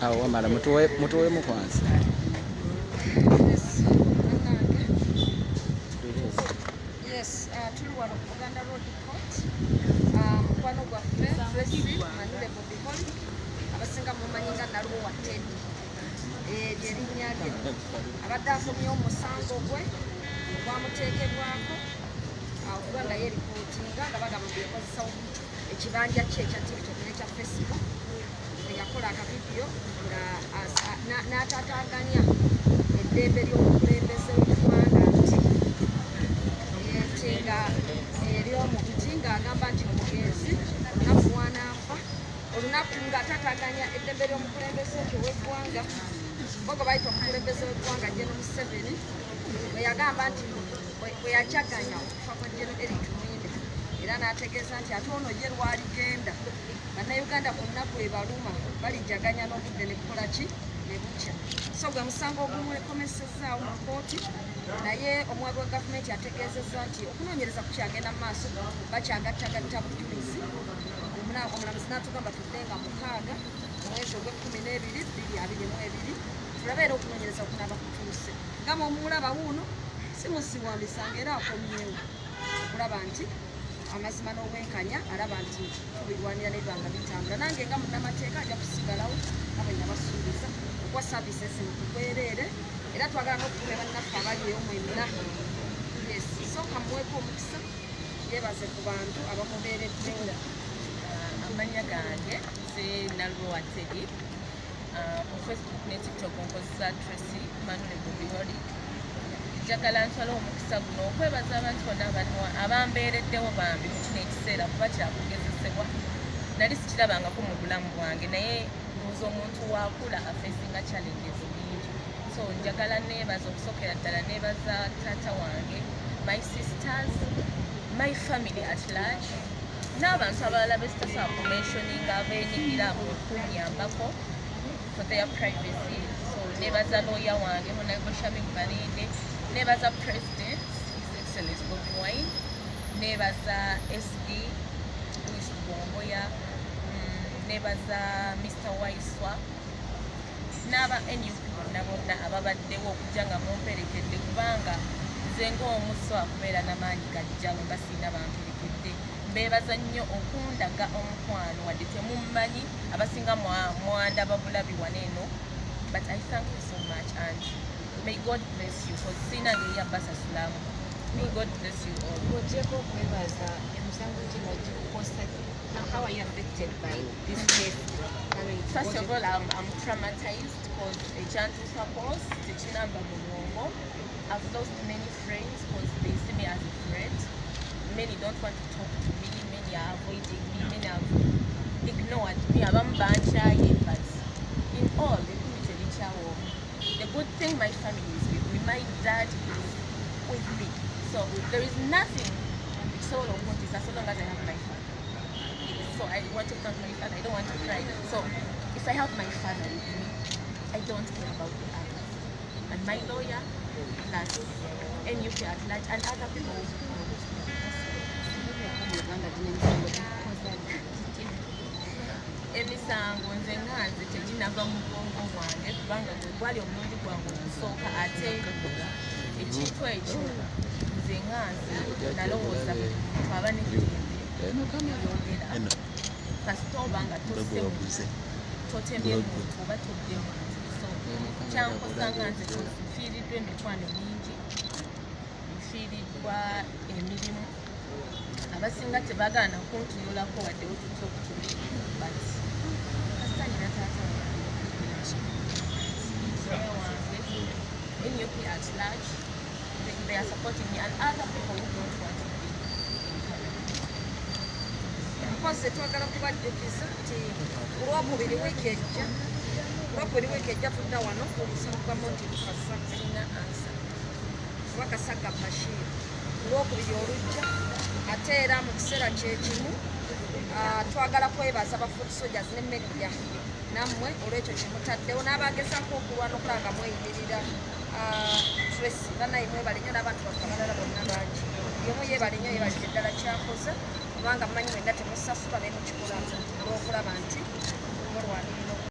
Awo wamala mutuwemu kwanza. Yes, tuli wano ku Buganda Road Court. Mukwano gwaffe Tracy Manule Bobby Holly abasinga mumanyi nga Nalwo wa Teddy. Lyerinnya lye abadde asomye omusango gwe gwamuteekebwako okuba nga yeripootinga nga bagamba byekozesa ekibanja kye ekya TikTok n'ekya Facebook. Yakola akavidiyo nga n'ataataaganya eddembe ly'omukulembeze w'eggwanga nti nga ery'omuguti ng'agamba nti omugenzi olunaku lwanaafa olunaku ng'ataataaganya eddembe ly'omukulembeze ekyo w'eggwanga bogo bayita omukulembeze w'eggwanga General Museveni bwe yagamba nti bwe yajaganya okufa kwa General Eric Mwine era n'ategeeza nti ate ono ye lwaligenda Bannayuganda bonna gwe baluma balijaganya n'obudde ne kukola ki ne bukya. So gwe musango ogumu ekomesezaawo mu kkooti naye omuwabi wa gavumenti ategeezezza nti okunoonyereza kukyagenda mu maaso bakyagattagatta bujulizi. Omulamuzi n'atugamba tuddenga 6 mu mwezi ogw'E12, 2022 tulabe era okunoonyereza okunaaba kutuuse. Gamba omulaba wuuno si musiwa misango era akomyewo okulaba nti amazima n'obwenkanya alaba nti tubirwanira n'ebbanga bitambula. Nange nga munnamateeka ajja kusigalawo nga bwe nabasuubiza okuwa saavisi ezimu tugwereere era twagala n'okukuba bannaffe abali eyo mwenna. Yes, sooka muweeko omukisa yeebaze ku bantu abamubeereddewo. Amannya gange nze Nalwo wa Teddy. Ku Facebook ne TikTok nkozesa Tracy Manule Bobby Holly. Njagala nsala omukisa guno okwebaza abantu bonna abambeereddewo bambi mu kino ekiseera kuba kyakugezesebwa. Nali sikirabangako mu bulamu bwange naye mbuuza omuntu waakula afeesinga challenges nyingi. So njagala neebaza okusookera ddala neebaza taata wange, my sisters, my family at large n'abantu abalala besitasobola kumentioninga abeenyigira mu kunnyambako for their privacy. So neebaza lawyer wange Honorable Shamik Balinde, neebaza President His Excellency Bobi Wine, neebaza SD Louis Bomboya, neebaza Mr. Waiswa n'aba NUP bonna bonna ababaddewo okujja nga mumperekedde kubanga nze ng'omuso akubeera n'amaanyi gajja nga sirina bamperekedde. Mbeebaza nnyo okundaga omukwano wadde temummanyi abasinga mwandaba bulabi wano eno, but I thank you so much and may God bless you because sina ngeri yabasasulamu. May God bless you all. Ojeko kwebaza emusango kino gikukosa. Now how are you affected by this case? First of all, I'm traumatized because ekyantuusa pos tekinamba mu bwongo. I've lost many friends because they see me as a threat. Many don't want to talk to me, many are avoiding me, many have ignored me. Abamu bankyaye, but in all, the good thing my family is with me, my dad is with me. So there is nothing so long as I have my family. so I want to thank my father. I don't want to cry. So if I have my father with me, I don't care about the others. And my lawyer, plus NUP at large, and other people who know me. Emisango nze nganze teginava mu bwongo bwange kubanga gwe gwali omulundi gwange okusooka ate ekintu ekyo nze nganze nalowooza twaba nekiyembe yogera kasita oba nga totemye muntu oba todde muntu so kyankosa nganze nfiiriddwa emikwano mingi nfiiriddwa emirimu abasinga tebagala nakuntunulako wadde otuta okutunula but kasita nina taata wange NUP at large they are supporting me and other people who don't want to be mpozi twagala kubajjukiza nti olwokubiri wiiki ejja tudda wano okusaba kwa Motive sina answer kuba Kasaga Bashir olwokubiri olujja ate era mu kiseera kyekimu twagala kwebaza ba foot soldiers ne media nammwe olwekyo kimutaddewo n'abagezaako okulwana okulanga mweyimirira Tracy bannaye mwebale nnyo n'abantu baffe abalala bonna bangi yomu yeebale nnyo yeebalire ddala kyakoze kubanga mmanyi mwenna temusasula ne mukikola olw'okola